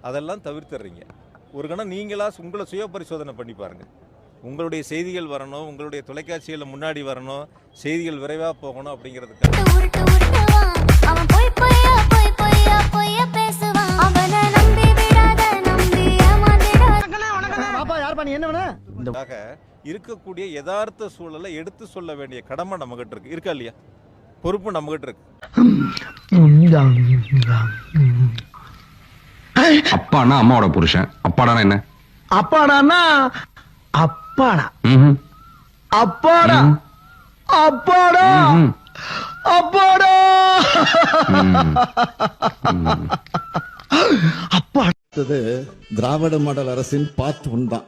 அதெல்லாம் தவிர்த்துறீங்க. ஒரு கணம் நீங்களாக உங்களை சுய பரிசோதனை பண்ணி பாருங்கள். உங்களுடைய செய்திகள் வரணும், உங்களுடைய தொலைக்காட்சிகளில் முன்னாடி வரணும், செய்திகள் விரைவாக போகணும் அப்படிங்கிறதுக்காக இருக்கக்கூடிய யதார்த்த சூழலை எடுத்து சொல்ல வேண்டிய கடமை நம்மகிட்ட இருக்கு. இருக்கா இல்லையா? பொறுப்பு நம்மகிட்ட இருக்கு. அப்பானா அம்மாவோட புருஷன், அப்பாடானா என்ன? அப்பாடானா அப்பாடா அப்பாடா அப்பாடா அப்பாடா அப்பா. திராவிட மாடல் அரசின் பார்ட் 1 தான்.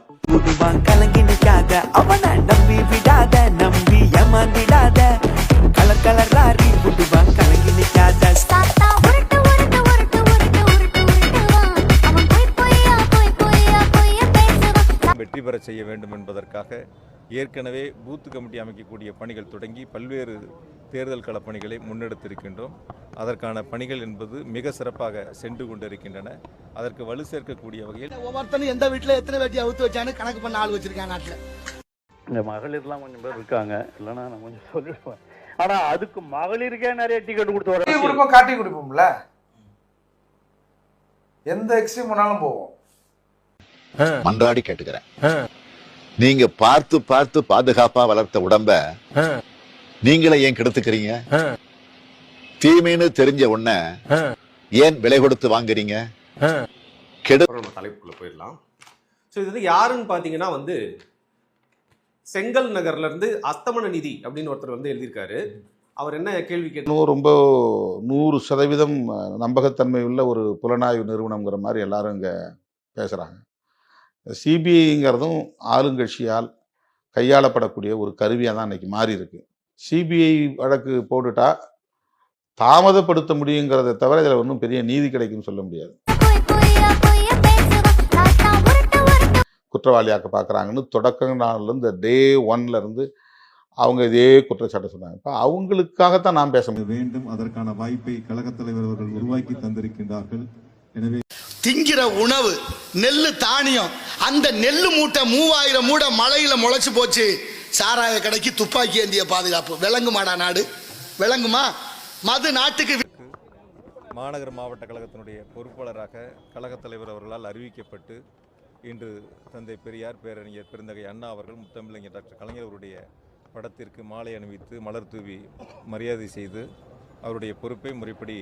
கலங்கி நிக்காத, அவனை நம்பி விடாத, நம்பி ஏமாந்திடாத, கலர் கலர் ராரி புடுவான் கலங்கி நிக்காத. வெற்றி பெற செய்ய வேண்டும் என்பதற்காக ஏற்கனவே பூத் கமிட்டி அமைக்கக்கூடிய பணிகள் தொடங்கி பல்வேறு தேர்தல் கள பணிகளை முன்னெடுத்திருக்கின்றோம். அதற்கான பணிகள் என்பது மிக சிறப்பாக சென்று கொண்டிருக்கின்றன. அதற்கு வலு சேர்க்கக்கூடிய வகையில் ஒவ்வொருத்தனும் எந்த வீட்டுல எத்தனை வேட்டி அவுத்து வச்சானு கணக்கு பண்ண ஆள் வச்சிருக்காங்க நாட்டுல. இந்த மகளிர்லாம் கொஞ்சம் பேர் இருக்காங்க, இல்லைன்னா நான் கொஞ்சம் சொல்லிடுவேன். ஆனா அதுக்கு மகளிருக்கே நிறைய டிக்கெட் கொடுத்து காட்டி கொடுப்போம்ல, எந்த எக்ஸ்ட்ரீம் வேணாலும் போவோம். மன்றாடி கேட்டுக்கிறேன், நீங்க பார்த்து பார்த்து பாதுகாப்பா வளர்த்த உடம்ப நீங்களே ஏன் கெடுத்துக்கிறீங்க? தீமைன்னு தெரிஞ்ச உடனே ஏன் விலை கொடுத்து வாங்குறீங்க? தலைப்புக்குள்ள போயிடலாம். ஸோ இது யாருன்னு பார்த்தீங்கன்னா செங்கல் நகர்ல இருந்து அஸ்தமன நிதி அப்படின்னு ஒருத்தர் எழுதியிருக்காரு. அவர் என்ன கேள்வி கேட்டோம்? ரொம்ப 100% நம்பகத்தன்மை உள்ள ஒரு புலனாய்வு நிறுவனம்ங்கிற மாதிரி எல்லாரும் இங்க பேசுறாங்க. சிபிஐங்கிறதும் ஆளுங்கட்சியால் கையாளப்படக்கூடிய ஒரு கருவியாக தான் இன்னைக்கு மாறி இருக்கு. சிபிஐ வழக்கு போட்டுட்டா தாமதப்படுத்த முடியுங்கிறத தவிர இதில் ஒன்றும் பெரிய நீதி கிடைக்கும்னு சொல்ல முடியாது. குற்றவாளியாக்க பார்க்குறாங்கன்னு தொடக்க நாள்ல இந்த டே 1ல இருந்து அவங்க இதே குற்றச்சாட்டு சொன்னாங்க. இப்போ அவங்களுக்காகத்தான் நான் பேச வேண்டும். அதற்கான வாய்ப்பை கழகத் தலைவர் அவர்கள் உருவாக்கி தந்திருக்கின்றார்கள். எனவே திங்கிற உணவு நெல்லு தானியம், அந்த நெல்லு மூட்டை 3000 மூட்டை மழையில முளைச்சு போச்சு. சாராய கடைக்கு துப்பாக்கி ஏந்திய பாதுகாப்பு விளங்குமாடா நாடு? விளங்குமா? மது நாட்டுக்கு. மாநகர மாவட்ட கழகத்தினுடைய பொறுப்பாளராக கழகத் தலைவர் அவர்களால் அறிவிக்கப்பட்டு இன்று தந்தை பெரியார் பேரறிஞர் பெருந்தகை அண்ணா அவர்கள் முத்தமிழறிஞர் டாக்டர் கலைஞர் அவருடைய படத்திற்கு மாலை அணிவித்து மலர் தூவி மரியாதை செய்து அவருடைய பொறுப்பை முறைப்படி